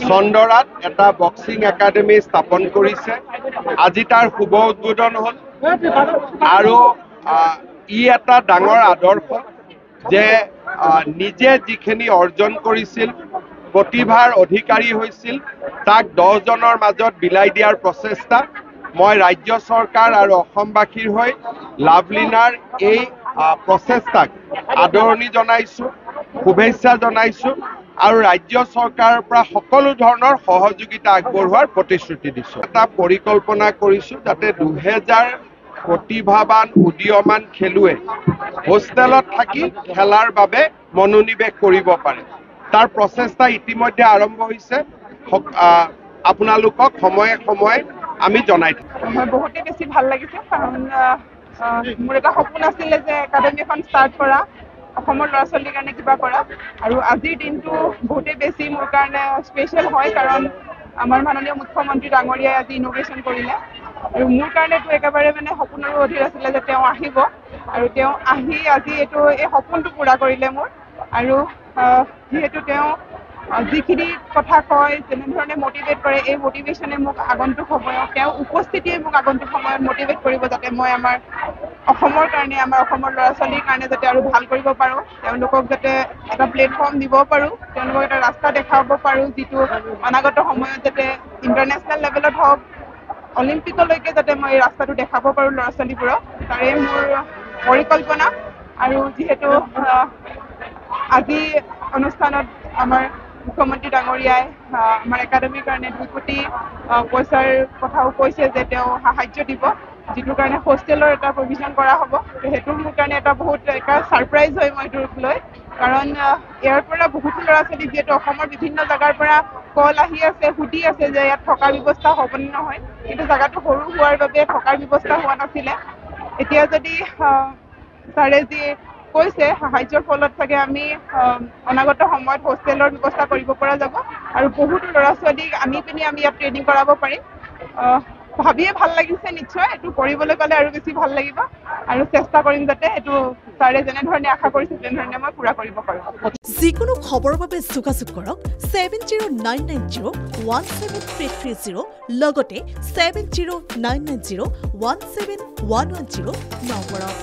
চন্দৰাত এটা boxing academy স্থাপন কৰিছে। আজি তাৰ শুভ উদ্বোধন হ'ল আৰু ই এটা ডাঙৰ আদৰ্শ যে নিজে যিখিনি অৰ্জন কৰিছিল, প্ৰতিভাৰ অধিকাৰী হৈছিল, তাক 10 জনৰ মাজত বিলাই দিয়াৰ প্ৰচেষ্টা। মই ৰাজ্য চৰকাৰ আৰু অসমবাসীৰ হৈ লাভলীনাৰ এই প্ৰচেষ্টাক আদৰণি জনাইছোঁ, শুভেচ্ছা জনাইছোঁ আৰু ৰাজ্য চৰকাৰৰ পৰা সকলো ধৰণৰ সহযোগিতা আগবঢ়োৱাৰ প্ৰতিশ্ৰুতি দিছোঁ। এটা পৰিকল্পনা কৰিছোঁ যাতে 2000 প্ৰতিভাৱান উদীয়মান খেলুৱৈ হোষ্টেলত থাকি খেলাৰ বাবে মনোনিৱেশ কৰিব পাৰে। তাৰ প্ৰচেষ্টা ইতিমধ্যে আৰম্ভ হৈছে। আপোনালোকক সময়ে সময়ে আমি জনাই থাকিম। মই বহুতেই বেছি ভাল লাগিছে, কাৰণ মোৰ এটা সপোন আছিলে যে একাডেমি এখন ষ্টাৰ্ট কৰা, অসমৰ ল'ৰা ছোৱালীৰ কাৰণে কিবা কৰা। আৰু আজিৰ দিনটো বহুতেই বেছি মোৰ কাৰণে স্পেচিয়েল হয়, কাৰণ আমাৰ মাননীয় মুখ্যমন্ত্ৰী ডাঙৰীয়াই আজি ইন'গ্ৰেশ্যন কৰিলে। আৰু মোৰ কাৰণেতো একেবাৰে সপোনৰো অধীৰ আছিলে যে তেওঁ আহিব, আৰু তেওঁ আহি আজি এই সপোনটো পূৰা কৰিলে মোৰ। আৰু যিহেতু তেওঁ যিখিনি কথা কয়, যেনেধৰণে মটিভেট কৰে, এই মটিভেশ্যনে মোক আগন্তুক সময়ত, তেওঁৰ উপস্থিতিয়ে মোক আগন্তুক সময়ত মটিভেট কৰিব, যাতে মই আমাৰ অসমৰ কাৰণে, আমাৰ অসমৰ ল'ৰা ছোৱালীৰ কাৰণে যাতে আৰু ভাল কৰিব পাৰোঁ, তেওঁলোকক যাতে এটা প্লেটফৰ্ম দিব পাৰোঁ, তেওঁলোকক এটা ৰাস্তা দেখাব পাৰোঁ, যিটো অনাগত সময়ত যাতে ইণ্টাৰনেশ্যনেল লেভেলত হওক, অলিম্পিকলৈকে যাতে মই এই ৰাস্তাটো দেখাব পাৰোঁ ল'ৰা ছোৱালীবোৰক, তাৰে মোৰ পৰিকল্পনা। আৰু যিহেতু আজি অনুষ্ঠানত আমাৰ মুখ্যমন্ত্ৰী ডাঙৰীয়াই আমাৰ একাডেমিৰ কাৰণে 2 কোটি পইচাৰ কথাও কৈছে যে তেওঁ সাহাৰ্য দিব, যিটোৰ কাৰণে হোষ্টেলৰ এটা প্ৰভিজন কৰা হ'ব। সেইটো মোৰ কাৰণে এটা বহুত ছাৰপ্ৰাইজ হয় মই এইটোক লৈ, কাৰণ ইয়াৰ পৰা বহুতো ল'ৰা ছোৱালী, যিহেতু অসমৰ বিভিন্ন জেগাৰ পৰা কল আহি আছে, সুধি আছে যে ইয়াত থকাৰ ব্যৱস্থা হ'বনে নহয়, কিন্তু জেগাটো সৰু হোৱাৰ বাবে থকাৰ ব্যৱস্থা হোৱা নাছিলে। এতিয়া যদি ছাৰে যি কৈছে সাহাৰ্যৰ ফলত চাগে আমি অনাগত সময়ত হোষ্টেলৰ ব্যৱস্থা কৰিব পৰা যাব, আৰু বহুতো ল'ৰা ছোৱালীক আমি ইয়াত ট্ৰেইনিং কৰাব পাৰিম। ভাবিয়ে ভাল লাগিছে, নিশ্চয় এইটো কৰিবলৈ পালে আৰু বেছি ভাল লাগিব, আৰু চেষ্টা কৰিম যাতে এইটো ছাৰে যেনেধৰণে আশা কৰিছে তেনেধৰণে মই পূৰা কৰিব পাৰোঁ। যিকোনো খবৰৰ বাবে যোগাযোগ কৰক 7099017330 লগতে 7099017110 নম্বৰত।